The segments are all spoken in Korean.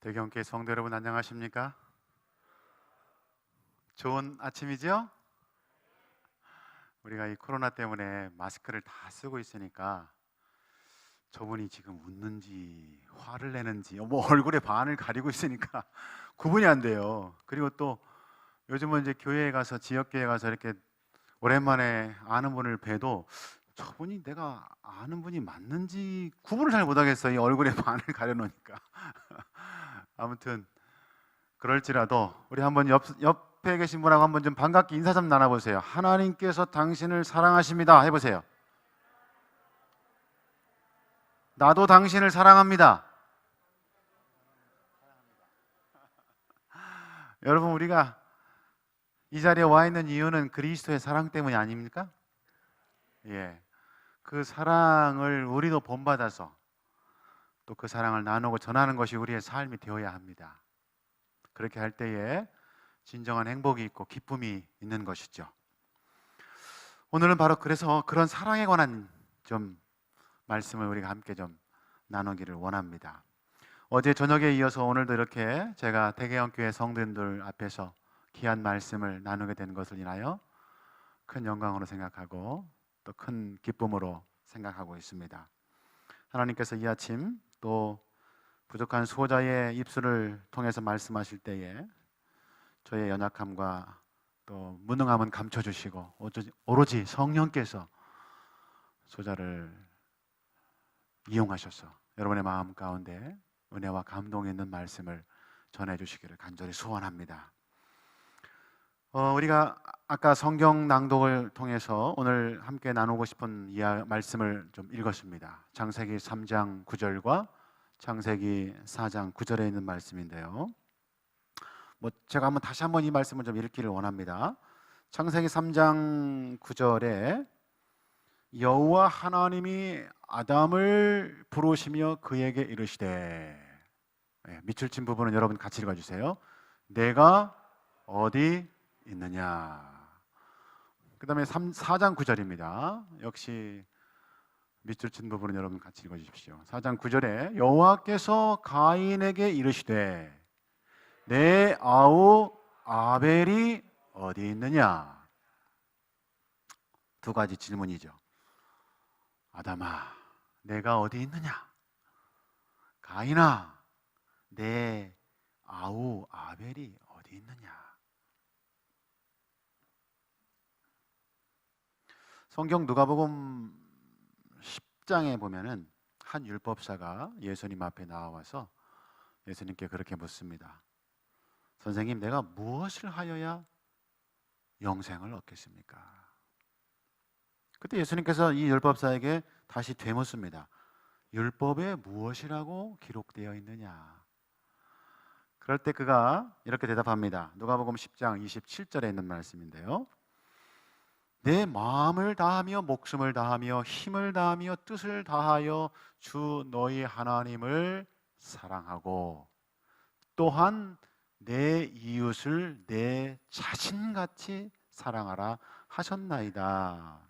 대경교회 성도 여러분 안녕하십니까? 좋은 아침이죠? 우리가 이 코로나 때문에 마스크를 다 쓰고 있으니까 저분이 지금 웃는지 화를 내는지 뭐 얼굴에 반을 가리고 있으니까 구분이 안 돼요. 그리고 또 요즘은 이제 교회에 가서 지역교회에 가서 이렇게 오랜만에 아는 분을 뵈도 저분이 내가 아는 분이 맞는지 구분을 잘 못하겠어요. 이 얼굴에 반을 가려놓으니까. 아무튼 그럴지라도 우리 한번 옆에 계신 분하고 한번 좀 반갑게 인사 좀 나눠보세요. 하나님께서 당신을 사랑하십니다 해보세요. 나도 당신을 사랑합니다. 여러분, 우리가 이 자리에 와 있는 이유는 그리스도의 사랑 때문이 아닙니까? 예, 그 사랑을 우리도 본받아서 또 그 사랑을 나누고 전하는 것이 우리의 삶이 되어야 합니다. 그렇게 할 때에 진정한 행복이 있고 기쁨이 있는 것이죠. 오늘은 바로 그래서 그런 사랑에 관한 좀 말씀을 우리가 함께 좀 나누기를 원합니다. 어제 저녁에 이어서 오늘도 이렇게 제가 대개영교회 성도님들 앞에서 귀한 말씀을 나누게 된 것을 인하여 큰 영광으로 생각하고 또 큰 기쁨으로 생각하고 있습니다. 하나님께서 이 아침 또 부족한 수호자의 입술을 통해서 말씀하실 때에 저의 연약함과 또 무능함은 감춰주시고 오로지 성령께서 소자를 이용하셔서 여러분의 마음 가운데 은혜와 감동이 있는 말씀을 전해주시기를 간절히 소원합니다. 우리가 아까 성경 낭독을 통해서 오늘 함께 나누고 싶은 말씀을 좀 읽었습니다. 창세기 3장 9절과 창세기 4장 9절에 있는 말씀인데요. 제가 한번 다시 한번 이 말씀을 좀 읽기를 원합니다. 창세기 3장 9절에 여호와 하나님이 아담을 부르시며 그에게 이르시되, 밑줄 친 부분은 여러분 같이 읽어주세요. 내가 어디 있느냐. 그 다음에 4장 9절입니다. 역시 밑줄 친 부분은 여러분 같이 읽어주십시오. 4장 9절에 여호와께서 가인에게 이르시되 내 아우 아벨이 어디 있느냐. 두 가지 질문이죠. 아담아, 내가 어디 있느냐? 가인아, 내 아우 아벨이 어디 있느냐? 성경 누가복음 10장에 보면은 한 율법사가 예수님 앞에 나와서 예수님께 그렇게 묻습니다. 선생님, 내가 무엇을 하여야 영생을 얻겠습니까? 그때 예수님께서 이 율법사에게 다시 되묻습니다. 율법에 무엇이라고 기록되어 있느냐? 그럴 때 그가 이렇게 대답합니다. 누가복음 10장 27절에 있는 말씀인데요. 내 마음을 다하며 목숨을 다하며 힘을 다하며 뜻을 다하여 주 너희 하나님을 사랑하고 또한 내 이웃을 내 자신같이 사랑하라 하셨나이다.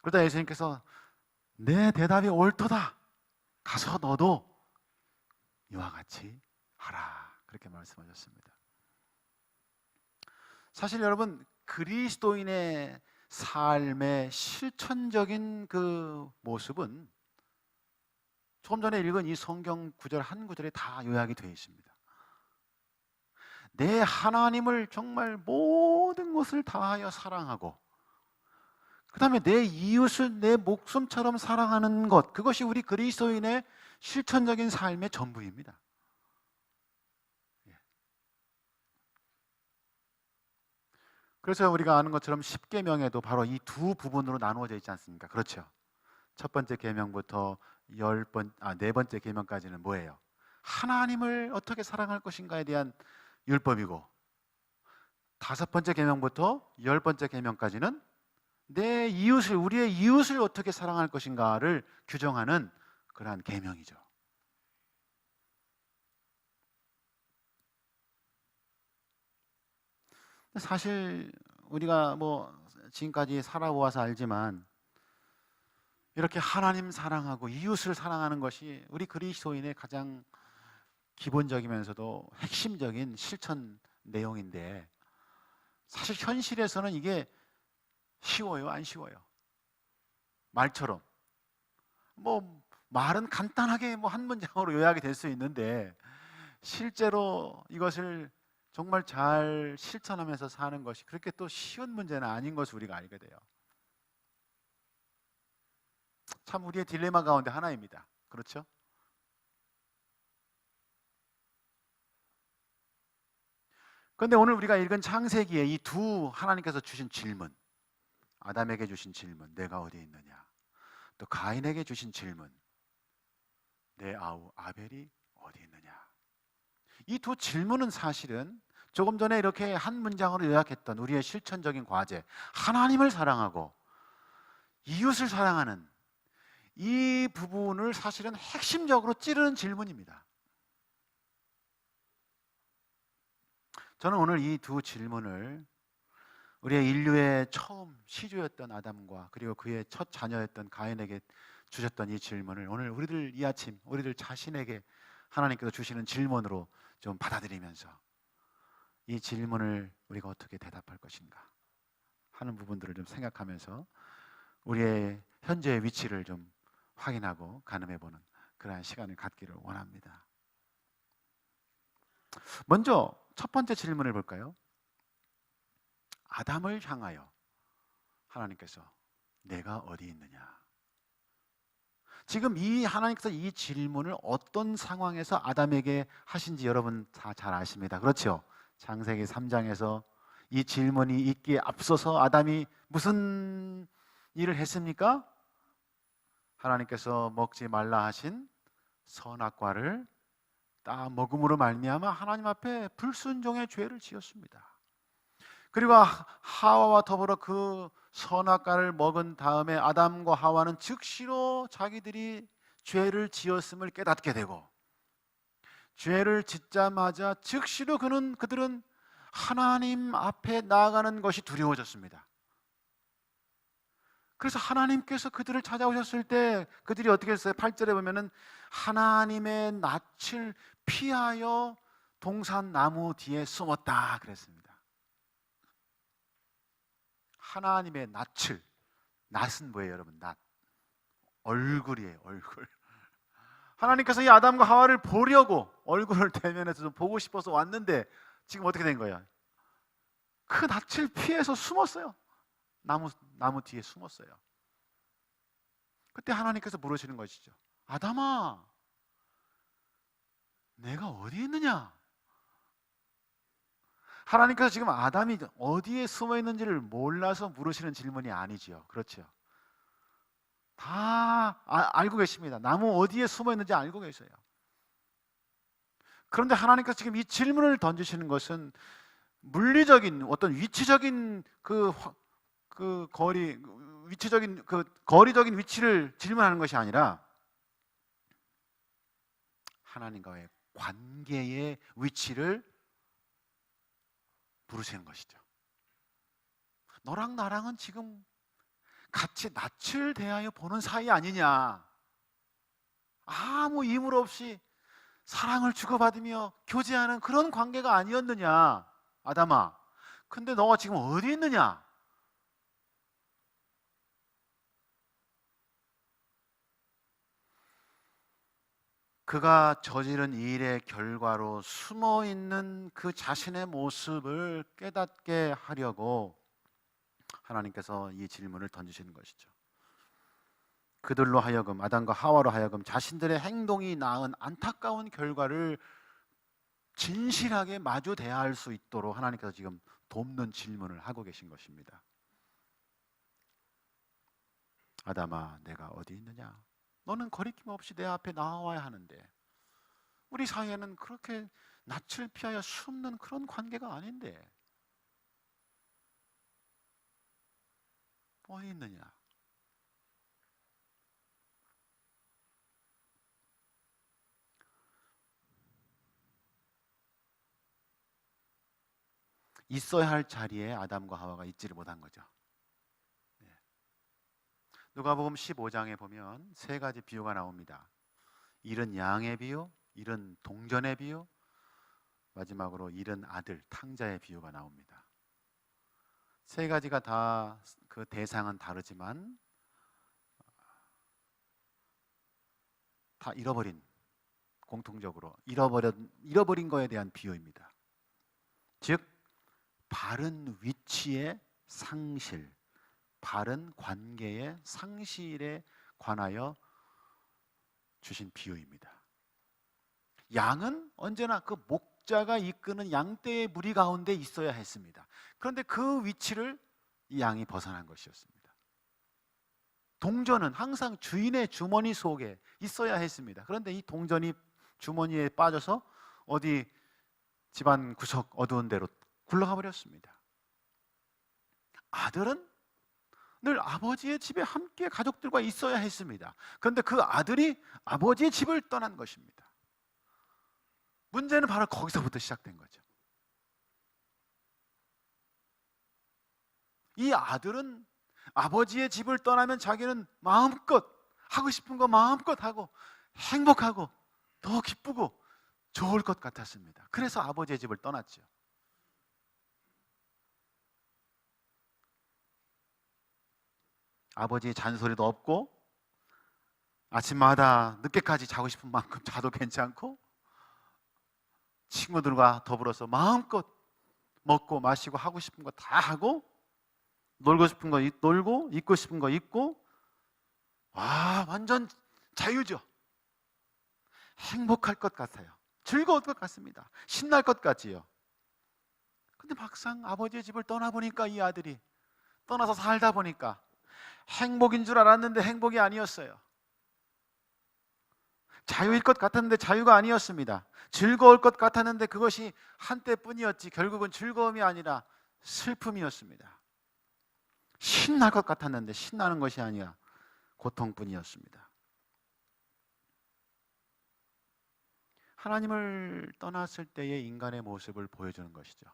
그러다 예수님께서 내 대답이 옳도다. 가서 너도 이와 같이 하라. 그렇게 말씀하셨습니다. 사실 여러분, 그리스도인의 삶의 실천적인 그 모습은 조금 전에 읽은 이 성경 구절 한 구절에 다 요약이 되어 있습니다. 내 하나님을 정말 모든 것을 다하여 사랑하고 그 다음에 내 이웃을 내 목숨처럼 사랑하는 것, 그것이 우리 그리스도인의 실천적인 삶의 전부입니다. 그래서 우리가 아는 것처럼 십계명에도 바로 이 두 부분으로 나누어져 있지 않습니까? 그렇죠. 첫 번째 계명부터 네 번째 계명까지는 뭐예요? 하나님을 어떻게 사랑할 것인가에 대한 율법이고, 다섯 번째 계명부터 열 번째 계명까지는 우리의 이웃을 어떻게 사랑할 것인가를 규정하는 그러한 계명이죠. 사실 우리가 지금까지 살아보아서 알지만 이렇게 하나님 사랑하고 이웃을 사랑하는 것이 우리 그리스도인의 가장 기본적이면서도 핵심적인 실천 내용인데 사실 현실에서는 이게 쉬워요, 안 쉬워요? 말처럼 뭐 말은 간단하게 뭐 한 문장으로 요약이 될 수 있는데 실제로 이것을 정말 잘 실천하면서 사는 것이 그렇게 또 쉬운 문제는 아닌 것을 우리가 알게 돼요. 참 우리의 딜레마 가운데 하나입니다. 그렇죠? 그런데 오늘 우리가 읽은 창세기에 이 두 하나님께서 주신 질문, 아담에게 주신 질문, 내가 어디에 있느냐, 또 가인에게 주신 질문, 내 아우 아벨이 어디 있느냐. 이 두 질문은 사실은 조금 전에 이렇게 한 문장으로 요약했던 우리의 실천적인 과제, 하나님을 사랑하고 이웃을 사랑하는 이 부분을 사실은 핵심적으로 찌르는 질문입니다. 저는 오늘 이 두 질문을 우리의 인류의 처음 시주였던 아담과 그리고 그의 첫 자녀였던 가인에게 주셨던 이 질문을 오늘 우리들 이 아침 우리들 자신에게 하나님께서 주시는 질문으로 좀 받아들이면서 이 질문을 우리가 어떻게 대답할 것인가 하는 부분들을 좀 생각하면서 우리의 현재의 위치를 좀 확인하고 가늠해보는 그러한 시간을 갖기를 원합니다. 먼저 첫 번째 질문을 볼까요? 아담을 향하여 하나님께서 내가 어디 있느냐. 지금 이 하나님께서 이 질문을 어떤 상황에서 아담에게 하신지 여러분 다 잘 아십니다. 그렇죠? 창세기 3장에서 이 질문이 있기에 앞서서 아담이 무슨 일을 했습니까? 하나님께서 먹지 말라 하신 선악과를 딱 먹음으로 말미암아 하나님 앞에 불순종의 죄를 지었습니다. 그리고 하와와 더불어 그 선악과를 먹은 다음에 아담과 하와는 즉시로 자기들이 죄를 지었음을 깨닫게 되고 죄를 짓자마자 즉시로 그들은 하나님 앞에 나아가는 것이 두려워졌습니다. 그래서 하나님께서 그들을 찾아오셨을 때 그들이 어떻게 했어요? 8절에 보면은 하나님의 낯을 피하여 동산 나무 뒤에 숨었다 그랬습니다. 하나님의 낯을, 낯은 뭐예요 여러분? 낯, 얼굴이에요. 얼굴. 하나님께서 이 아담과 하와를 보려고 얼굴을 대면해서 좀 보고 싶어서 왔는데 지금 어떻게 된 거예요? 그 낯을 피해서 숨었어요. 나무 뒤에 숨었어요. 그때 하나님께서 물으시는 것이죠. 아담아, 내가 어디 있느냐? 하나님께서 지금 아담이 어디에 숨어 있는지를 몰라서 물으시는 질문이 아니지요. 그렇죠? 다 알고 계십니다. 나무 어디에 숨어 있는지 알고 계세요. 그런데 하나님께서 지금 이 질문을 던지시는 것은 물리적인 어떤 위치적인 거리적인 위치를 질문하는 것이 아니라 하나님과의 관계의 위치를 부르시는 것이죠. 너랑 나랑은 지금 같이 낯을 대하여 보는 사이 아니냐. 아무 이물 없이 사랑을 주고받으며 교제하는 그런 관계가 아니었느냐. 아담아, 근데 너가 지금 어디 있느냐? 그가 저지른 일의 결과로 숨어있는 그 자신의 모습을 깨닫게 하려고 하나님께서 이 질문을 던지시는 것이죠. 그들로 하여금, 아담과 하와로 하여금 자신들의 행동이 낳은 안타까운 결과를 진실하게 마주 대할 수 있도록 하나님께서 지금 돕는 질문을 하고 계신 것입니다. 아담아, 내가 어디 있느냐? 너는 거리낌 없이 내 앞에 나와야 하는데 우리 사이에는 그렇게 낯을 피하여 숨는 그런 관계가 아닌데 어디 있느냐? 있어야 할 자리에 아담과 하와가 있지를 못한 거죠. 누가복음 15장에 보면 세 가지 비유가 나옵니다. 잃은 양의 비유, 잃은 동전의 비유, 마지막으로 잃은 아들 탕자의 비유가 나옵니다. 세 가지가 다 그 대상은 다르지만 다 잃어버린, 공통적으로 잃어버린 거에 대한 비유입니다. 즉 바른 위치의 상실, 바른 관계의 상실에 관하여 주신 비유입니다. 양은 언제나 그 목자가 이끄는 양떼의 무리 가운데 있어야 했습니다. 그런데 그 위치를 이 양이 벗어난 것이었습니다. 동전은 항상 주인의 주머니 속에 있어야 했습니다. 그런데 이 동전이 주머니에 빠져서 어디 집안 구석 어두운 데로 굴러가 버렸습니다. 아들은 늘 아버지의 집에 함께 가족들과 있어야 했습니다. 그런데 그 아들이 아버지의 집을 떠난 것입니다. 문제는 바로 거기서부터 시작된 거죠. 이 아들은 아버지의 집을 떠나면 자기는 마음껏 하고 싶은 거 마음껏 하고 행복하고 더 기쁘고 좋을 것 같았습니다. 그래서 아버지의 집을 떠났죠. 아버지의 잔소리도 없고 아침마다 늦게까지 자고 싶은 만큼 자도 괜찮고 친구들과 더불어서 마음껏 먹고 마시고 하고 싶은 거 다 하고 놀고 싶은 거 놀고 입고 싶은 거 입고 완전 자유죠. 행복할 것 같아요. 즐거울 것 같습니다. 신날 것 같지요. 근데 막상 아버지의 집을 떠나보니까 이 아들이 떠나서 살다 보니까 행복인 줄 알았는데 행복이 아니었어요. 자유일 것 같았는데 자유가 아니었습니다. 즐거울 것 같았는데 그것이 한때뿐이었지 결국은 즐거움이 아니라 슬픔이었습니다. 신날 것 같았는데 신나는 것이 아니라 고통뿐이었습니다. 하나님을 떠났을 때의 인간의 모습을 보여주는 것이죠.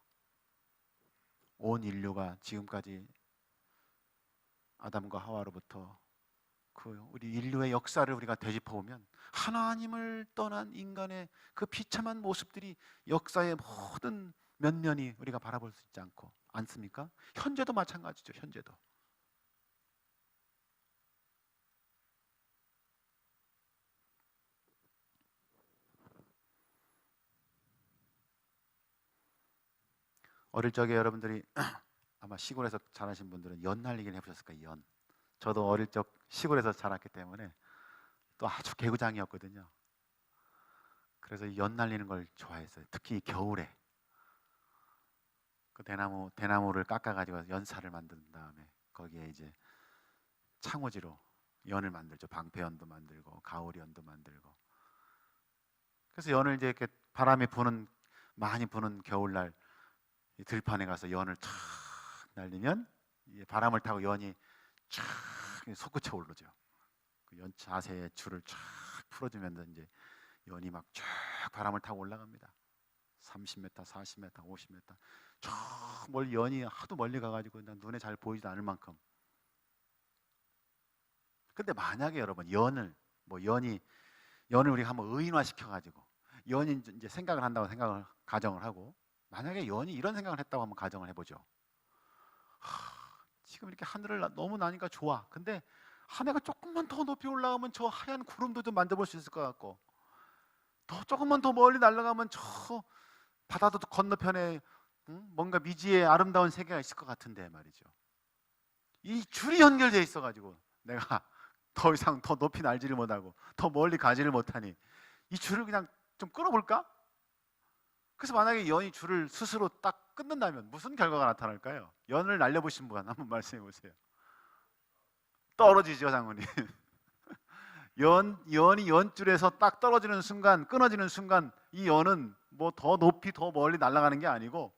온 인류가 지금까지 아담과 하와로부터 우리 인류의 역사를 우리가 되짚어보면 하나님을 떠난 인간의 그 비참한 모습들이 역사의 모든 면면이 우리가 바라볼 수 있지 않습니까? 현재도 마찬가지죠. 현재도. 어릴 적에 여러분들이 아마 시골에서 자라신 분들은 연 날리기를 해보셨을 거예요. 연. 저도 어릴 적 시골에서 자랐기 때문에 또 아주 개구장이었거든요. 그래서 이 연 날리는 걸 좋아했어요. 특히 겨울에 그 대나무를 깎아가지고 연살을 만든 다음에 거기에 이제 창호지로 연을 만들죠. 방패연도 만들고 가오리연도 만들고. 그래서 연을 이제 이렇게 많이 부는 겨울날 이 들판에 가서 연을 탁 날리면 바람을 타고 연이 쫙 솟구쳐 오르죠. 그 연 자세에 줄을 쫙 풀어주면서 이제 연이 막 쫙 바람을 타고 올라갑니다. 30m, 40m, 50m 저 멀리 연이 하도 멀리 가가지고 눈에 잘 보이지도 않을 만큼. 근데 만약에 여러분 연을 우리가 한번 의인화 시켜가지고 연이 이제 생각을 한다고 가정을 하고 만약에 연이 이런 생각을 했다고 한번 가정을 해보죠. 지금 이렇게 하늘을 너무 나니까 좋아. 근데 하늘가 조금만 더 높이 올라가면 저 하얀 구름도 좀 만져볼 수 있을 것 같고 조금만 더 멀리 날아가면 저 바다도 건너편에 뭔가 미지의 아름다운 세계가 있을 것 같은데 말이죠. 이 줄이 연결되어 있어가지고 내가 더 이상 더 높이 날지를 못하고 더 멀리 가지를 못하니 이 줄을 그냥 좀 끌어볼까? 그래서 만약에 연이 줄을 스스로 딱 끊는다면 무슨 결과가 나타날까요? 연을 날려보신 분 한번 말씀해 보세요. 떨어지죠, 당연히. 연이 연줄에서 딱 떨어지는 순간, 끊어지는 순간 이 연은 뭐 더 높이 더 멀리 날아가는 게 아니고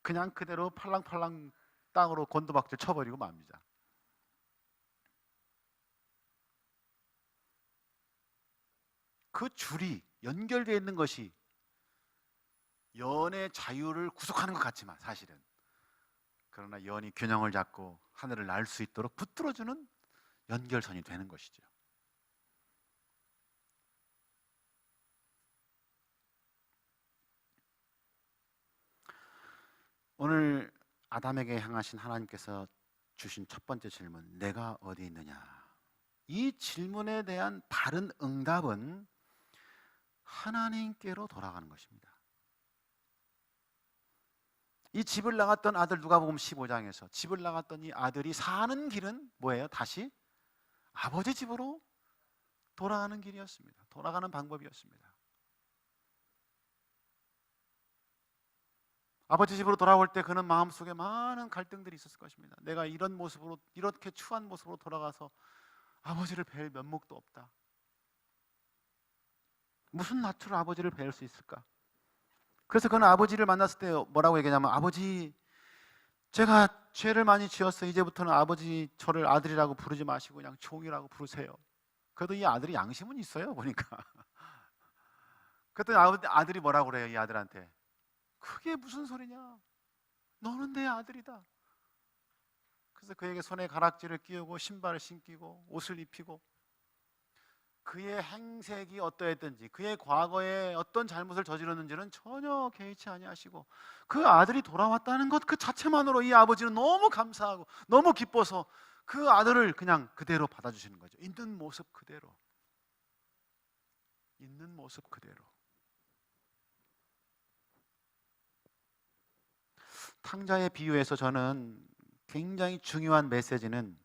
그냥 그대로 팔랑팔랑 땅으로 곤두박질 쳐버리고 맙니다. 그 줄이 연결되어 있는 것이 연의 자유를 구속하는 것 같지만 사실은 그러나 연이 균형을 잡고 하늘을 날 수 있도록 붙들어주는 연결선이 되는 것이죠. 오늘 아담에게 향하신 하나님께서 주신 첫 번째 질문, 내가 어디 있느냐? 이 질문에 대한 바른 응답은 하나님께로 돌아가는 것입니다. 이 집을 나갔던 아들, 누가복음 15장에서 집을 나갔던 이 아들이 사는 길은 뭐예요? 다시 아버지 집으로 돌아가는 길이었습니다. 돌아가는 방법이었습니다. 아버지 집으로 돌아올 때 그는 마음속에 많은 갈등들이 있었을 것입니다. 내가 이런 모습으로, 이렇게 추한 모습으로 돌아가서 아버지를 뵐 면목도 없다. 무슨 낯으로 아버지를 뵐 수 있을까? 그래서 그는 아버지를 만났을 때 뭐라고 얘기하냐면, 아버지, 제가 죄를 많이 지었어요. 이제부터는 아버지 저를 아들이라고 부르지 마시고 그냥 종이라고 부르세요. 그래도 이 아들이 양심은 있어요, 보니까. 그랬더니 아들이 뭐라고 그래요, 이 아들한테? 그게 무슨 소리냐? 너는 내 아들이다. 그래서 그에게 손에 가락지를 끼우고 신발을 신기고 옷을 입히고, 그의 행색이 어떠했든지 그의 과거에 어떤 잘못을 저질렀는지는 전혀 개의치 아니하시고, 그 아들이 돌아왔다는 것 그 자체만으로 이 아버지는 너무 감사하고 너무 기뻐서 그 아들을 그냥 그대로 받아주시는 거죠. 있는 모습 그대로. 있는 모습 그대로. 탕자의 비유에서 저는 굉장히 중요한 메시지는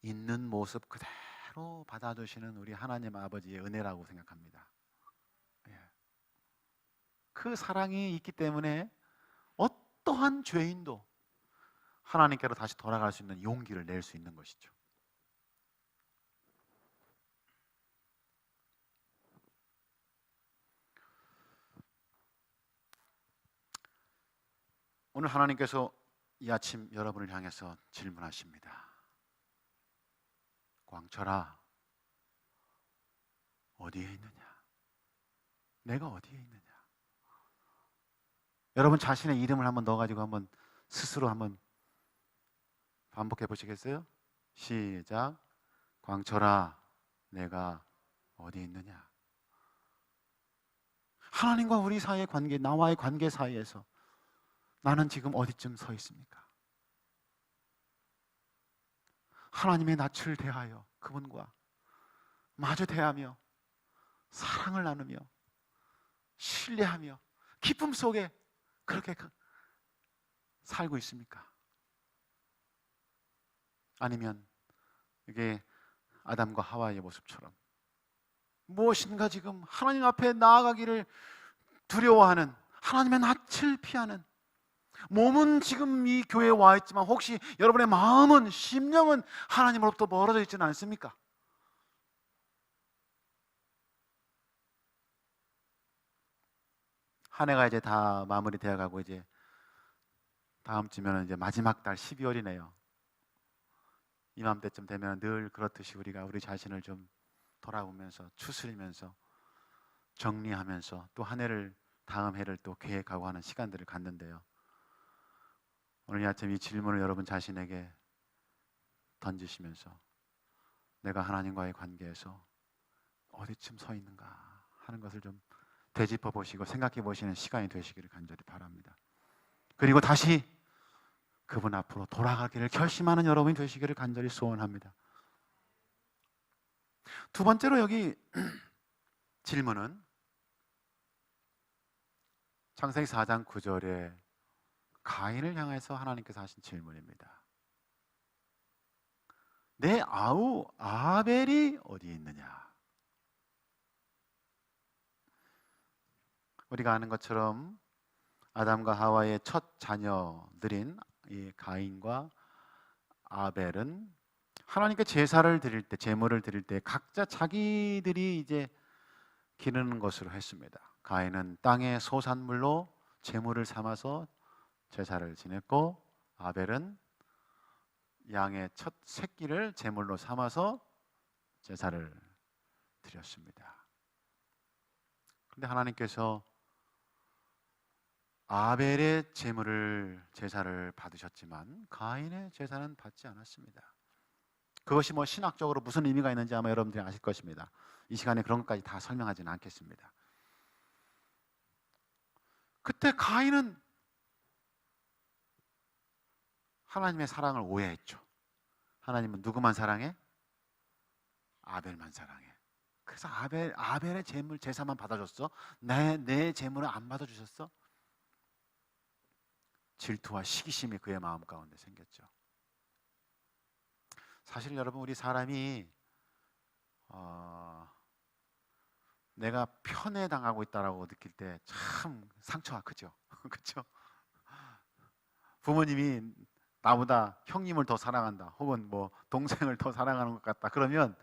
있는 모습 그대로 받아주시는 우리 하나님 아버지의 은혜라고 생각합니다. 그 사랑이 있기 때문에 어떠한 죄인도 하나님께로 다시 돌아갈 수 있는 용기를 낼 수 있는 것이죠. 오늘 하나님께서 이 아침 여러분을 향해서 질문하십니다. 광철아, 어디에 있느냐? 내가 어디에 있느냐? 여러분 자신의 이름을 한번 넣어가지고 한번 스스로 한번 반복해 보시겠어요? 시작. 광철아, 내가 어디 있느냐? 하나님과 우리 사이의 관계, 나와의 관계 사이에서 나는 지금 어디쯤 서 있습니까? 하나님의 낯을 대하여 그분과 마주 대하며 사랑을 나누며 신뢰하며 기쁨 속에 그렇게 살고 있습니까? 아니면 이게 아담과 하와의 모습처럼 무엇인가 지금 하나님 앞에 나아가기를 두려워하는, 하나님의 낯을 피하는, 몸은 지금 이 교회에 와 있지만 혹시 여러분의 마음은, 심령은 하나님으로부터 멀어져 있지는 않습니까? 한 해가 이제 다 마무리되어 가고 이제 다음 주면 이제 마지막 달 12월이네요. 이맘때쯤 되면 늘 그렇듯이 우리가 우리 자신을 좀 돌아보면서 추스리면서 정리하면서 또 한 해를, 다음 해를 또 계획하고 하는 시간들을 갖는데요. 오늘 이 아침 이 질문을 여러분 자신에게 던지시면서 내가 하나님과의 관계에서 어디쯤 서 있는가 하는 것을 좀 되짚어 보시고 생각해 보시는 시간이 되시기를 간절히 바랍니다. 그리고 다시 그분 앞으로 돌아가기를 결심하는 여러분이 되시기를 간절히 소원합니다. 두 번째로 여기 질문은 창세기 4장 9절에 가인을 향해서 하나님께서 하신 질문입니다. 내 아우 아벨이 어디에 있느냐? 우리가 아는 것처럼 아담과 하와의 첫 자녀들인 이 가인과 아벨은 하나님께 제사를 드릴 때, 제물을 드릴 때 각자 자기들이 이제 기르는 것으로 했습니다. 가인은 땅의 소산물로 제물을 삼아서 제사를 지냈고, 아벨은 양의 첫 새끼를 제물로 삼아서 제사를 드렸습니다. 그런데 하나님께서 아벨의 제사를 받으셨지만 가인의 제사는 받지 않았습니다. 그것이 뭐 신학적으로 무슨 의미가 있는지 아마 여러분들이 아실 것입니다. 이 시간에 그런 것까지 다 설명하지는 않겠습니다. 그때 가인은 하나님의 사랑을 오해했죠. 하나님은 누구만 사랑해? 아벨만 사랑해. 그래서 아벨의 제물 제사만 받아줬어. 내 제물은 안 받아주셨어? 질투와 시기심이 그의 마음 가운데 생겼죠. 사실 여러분, 우리 사람이 내가 편애당하고 있다라고 느낄 때 참 상처가 크죠. 그렇죠? 부모님이 나보다 형님을 더 사랑한다, 혹은 뭐 동생을 더 사랑하는 것 같다, 그러면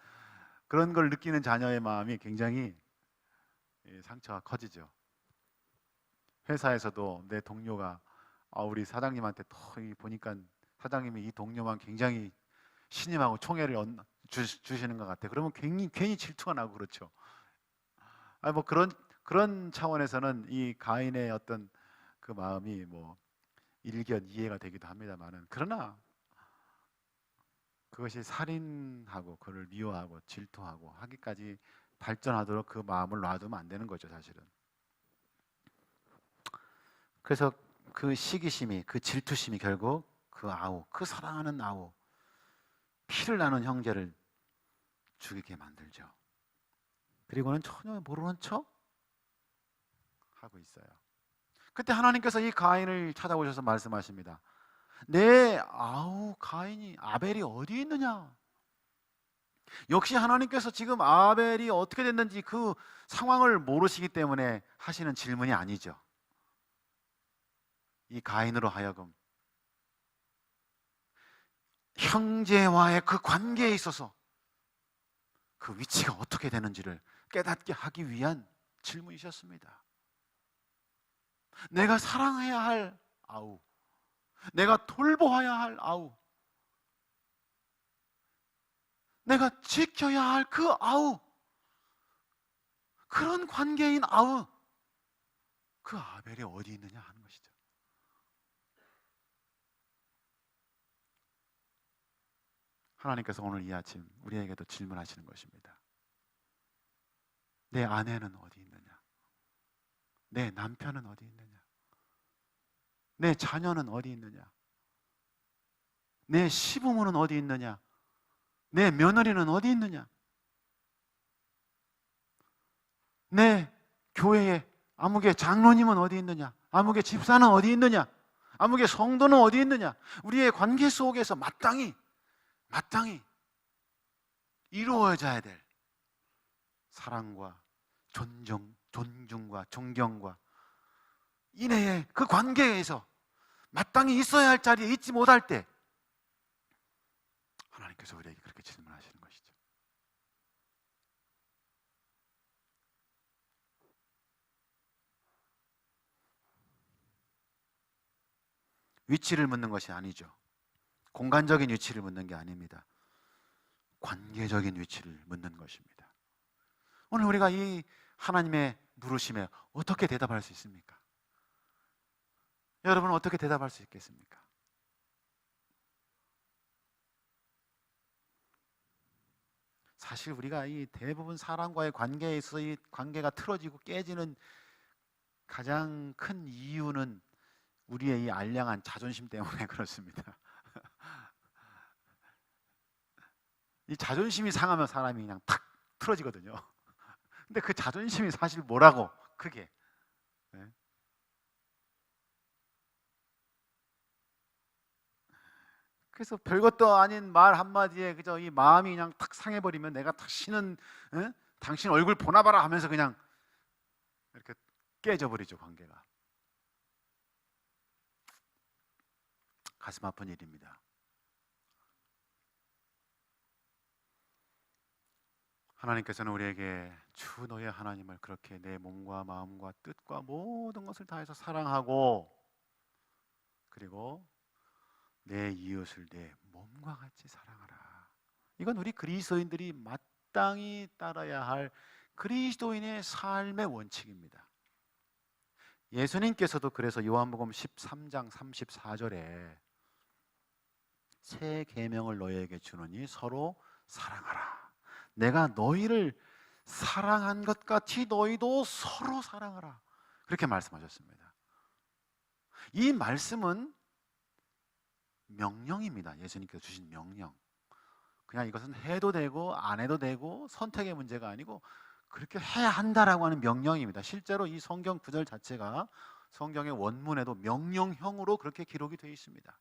그런 걸 느끼는 자녀의 마음이 굉장히 상처가 커지죠. 회사에서도 내 동료가 우리 사장님한테 보니까 사장님이 이 동료만 굉장히 신임하고 총애를 주시는 것 같아. 그러면 괜히 질투가 나고 그렇죠. 뭐 그런 차원에서는 이 가인의 어떤 그 마음이 뭐 일견 이해가 되기도 합니다만은, 그러나 그것이 살인하고 그를 미워하고 질투하고 하기까지 발전하도록 그 마음을 놔두면 안 되는 거죠, 사실은. 그래서 그 시기심이, 그 질투심이 결국 그 사랑하는 아우, 피를 나눈 형제를 죽이게 만들죠. 그리고는 전혀 모르는 척 하고 있어요. 그때 하나님께서 이 가인을 찾아오셔서 말씀하십니다. 가인이, 아벨이 어디 있느냐? 역시 하나님께서 지금 아벨이 어떻게 됐는지 그 상황을 모르시기 때문에 하시는 질문이 아니죠. 이 가인으로 하여금 형제와의 그 관계에 있어서 그 위치가 어떻게 되는지를 깨닫게 하기 위한 질문이셨습니다. 내가 사랑해야 할 아우, 내가 돌보아야 할 아우, 내가 지켜야 할 그 아우, 그런 관계인 아우, 그 아벨이 어디 있느냐 하는 것이죠. 하나님께서 오늘 이 아침 우리에게도 질문하시는 것입니다. 내 아내는 어디 있느냐? 내 남편은 어디 있느냐? 내 자녀는 어디 있느냐? 내 시부모는 어디 있느냐? 내 며느리는 어디 있느냐? 내 교회의 아무개 장로님은 어디 있느냐? 아무개 집사는 어디 있느냐? 아무개 성도는 어디 있느냐? 우리의 관계 속에서 마땅히 이루어져야 될 사랑과 존중과 존경과 인애의 그 관계에서 마땅히 있어야 할 자리에 있지 못할 때 하나님께서 우리에게 그렇게 질문하시는 것이죠. 위치를 묻는 것이 아니죠. 공간적인 위치를 묻는 게 아닙니다. 관계적인 위치를 묻는 것입니다. 오늘 우리가 이 하나님의 물으심에 어떻게 대답할 수 있습니까? 여러분은 어떻게 대답할 수 있겠습니까? 사실 우리가 이 대부분 사람과의 관계에 있어서 이 관계가 틀어지고 깨지는 가장 큰 이유는 우리의 이 알량한 자존심 때문에 그렇습니다. 이 자존심이 상하면 사람이 그냥 탁 틀어지거든요. 근데 그 자존심이 사실 뭐라고 크게, 네? 그래서 별것도 아닌 말 한마디에 그저 이 마음이 그냥 탁 상해버리면 내가 다시는 당신 얼굴 보나 봐라 하면서 그냥 이렇게 깨져버리죠, 관계가. 가슴 아픈 일입니다. 하나님께서는 우리에게 주 너의 하나님을 그렇게 내 몸과 마음과 뜻과 모든 것을 다해서 사랑하고, 그리고 내 이웃을 내 몸과 같이 사랑하라. 이건 우리 그리스도인들이 마땅히 따라야 할 그리스도인의 삶의 원칙입니다. 예수님께서도 그래서 요한복음 13장 34절에 새 계명을 너희에게 주노니 서로 사랑하라. 내가 너희를 사랑한 것 같이 너희도 서로 사랑하라. 그렇게 말씀하셨습니다. 이 말씀은 명령입니다. 예수님께서 주신 명령. 그냥 이것은 해도 되고 안 해도 되고 선택의 문제가 아니고 그렇게 해야 한다라고 하는 명령입니다. 실제로 이 성경 구절 자체가 성경의 원문에도 명령형으로 그렇게 기록이 되어 있습니다.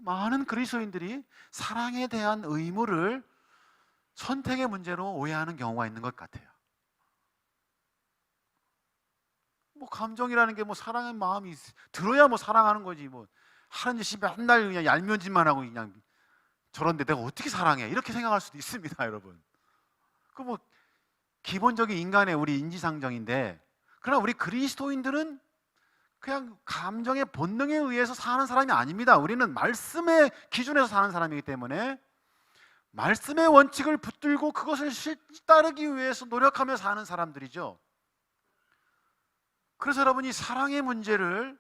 많은 그리스도인들이 사랑에 대한 의무를 선택의 문제로 오해하는 경우가 있는 것 같아요. 뭐 감정이라는 게 뭐 사랑의 마음이 들어야 뭐 사랑하는 거지, 뭐 하는 짓이 맨날 그냥 얄미운 짓만 하고 그냥 저런데 내가 어떻게 사랑해, 이렇게 생각할 수도 있습니다. 여러분, 그 뭐 기본적인 인간의 우리 인지상정인데, 그러나 우리 그리스도인들은 그냥 감정의 본능에 의해서 사는 사람이 아닙니다. 우리는 말씀의 기준에서 사는 사람이기 때문에 말씀의 원칙을 붙들고 그것을 따르기 위해서 노력하며 사는 사람들이죠. 그래서 여러분이 사랑의 문제를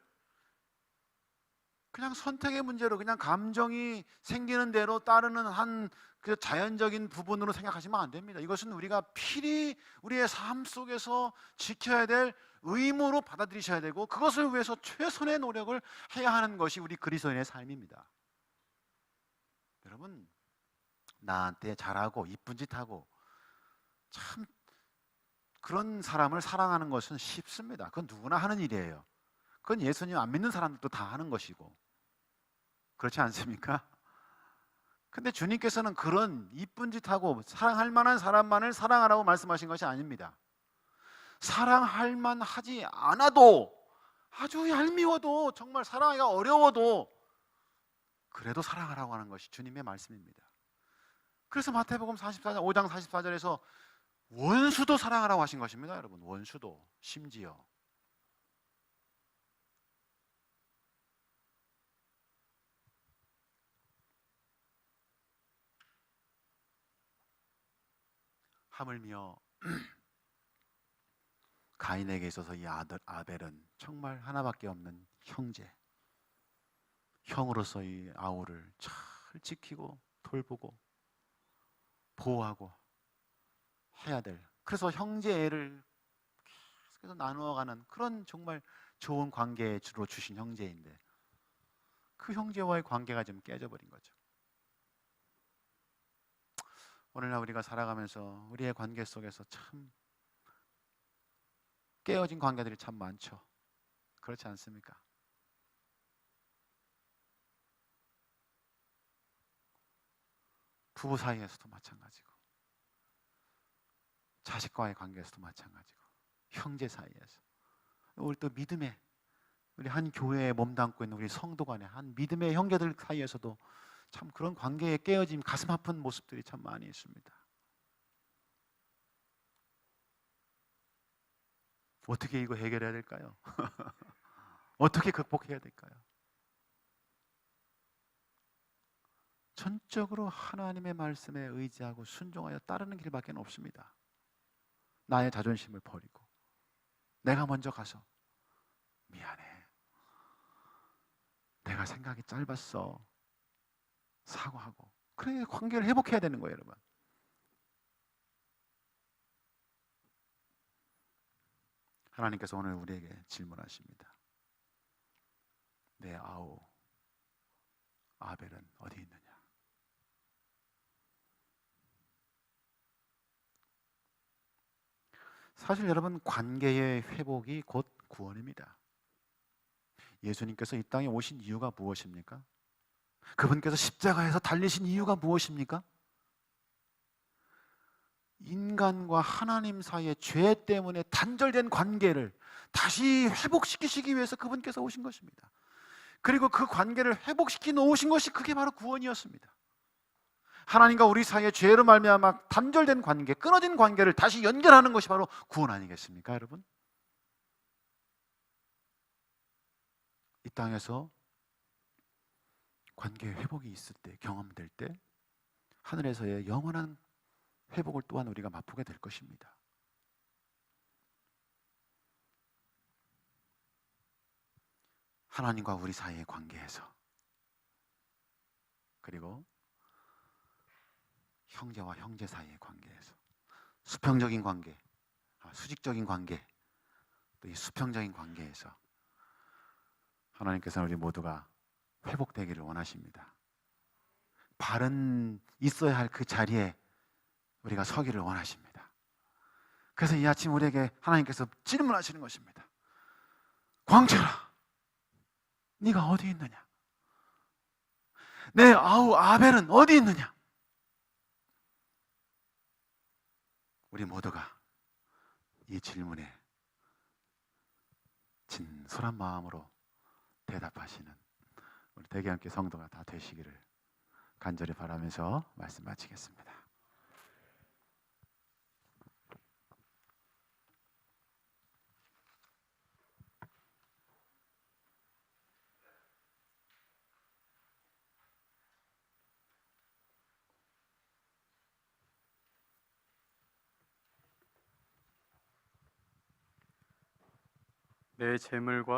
그냥 선택의 문제로, 그냥 감정이 생기는 대로 따르는 한 그 자연적인 부분으로 생각하시면 안 됩니다. 이것은 우리가 필히 우리의 삶 속에서 지켜야 될 의무로 받아들이셔야 되고, 그것을 위해서 최선의 노력을 해야 하는 것이 우리 그리스도인의 삶입니다. 여러분, 나한테 잘하고 이쁜 짓 하고 참 그런 사람을 사랑하는 것은 쉽습니다. 그건 누구나 하는 일이에요. 그건 예수님 안 믿는 사람들도 다 하는 것이고, 그렇지 않습니까? 근데 주님께서는 그런 이쁜 짓 하고 사랑할 만한 사람만을 사랑하라고 말씀하신 것이 아닙니다. 사랑할 만하지 않아도, 아주 얄미워도, 정말 사랑하기가 어려워도 그래도 사랑하라고 하는 것이 주님의 말씀입니다. 그래서 마태복음 44장 5장 44절에서 원수도 사랑하라고 하신 것입니다. 여러분, 원수도. 심지어 하물며 가인에게 있어서 이 아들 아벨은 정말 하나밖에 없는 형제, 형으로서 이 아우를 잘 지키고 돌보고 보호하고 해야 될, 그래서 형제애를 계속해서 나누어가는 그런 정말 좋은 관계에 주로 주신 형제인데, 그 형제와의 관계가 좀 깨져버린 거죠. 오늘날 우리가 살아가면서 우리의 관계 속에서 참 깨어진 관계들이 참 많죠. 그렇지 않습니까? 부부 사이에서도 마찬가지고, 자식과의 관계에서도 마찬가지고, 형제 사이에서, 우리 또 믿음의, 우리 한 교회에 몸담고 있는 우리 성도 간의 한 믿음의 형제들 사이에서도 참 그런 관계에 깨어짐, 가슴 아픈 모습들이 참 많이 있습니다. 어떻게 이거 해결해야 될까요? 어떻게 극복해야 될까요? 전적으로 하나님의 말씀에 의지하고 순종하여 따르는 길밖에 없습니다. 나의 자존심을 버리고 내가 먼저 가서 미안해, 내가 생각이 짧았어, 사과하고, 그래 관계를 회복해야 되는 거예요. 여러분, 하나님께서 오늘 우리에게 질문하십니다. 내 아우 아벨은 어디 있느냐? 사실 여러분, 관계의 회복이 곧 구원입니다. 예수님께서 이 땅에 오신 이유가 무엇입니까? 그분께서 십자가에서 달리신 이유가 무엇입니까? 인간과 하나님 사이의 죄 때문에 단절된 관계를 다시 회복시키시기 위해서 그분께서 오신 것입니다. 그리고 그 관계를 회복시키 놓으신 것이 그게 바로 구원이었습니다. 하나님과 우리 사이의 죄로 말미암아 단절된 관계, 끊어진 관계를 다시 연결하는 것이 바로 구원 아니겠습니까, 여러분? 이 땅에서 관계 회복이 있을 때, 경험될 때 하늘에서의 영원한 회복을 또한 우리가 맛보게 될 것입니다. 하나님과 우리 사이의 관계에서, 그리고 형제와 형제 사이의 관계에서, 수평적인 관계, 수직적인 관계, 또 이 수평적인 관계에서 하나님께서는 우리 모두가 회복되기를 원하십니다. 바른 있어야 할 그 자리에 우리가 서기를 원하십니다. 그래서 이 아침 우리에게 하나님께서 질문하시는 것입니다. 광철아, 네가 어디 있느냐? 내 아우 아벨은 어디 있느냐? 우리 모두가 이 질문에 진솔한 마음으로 대답하시는 우리 대개함께 성도가 다 되시기를 간절히 바라면서 말씀 마치겠습니다. 내 재물과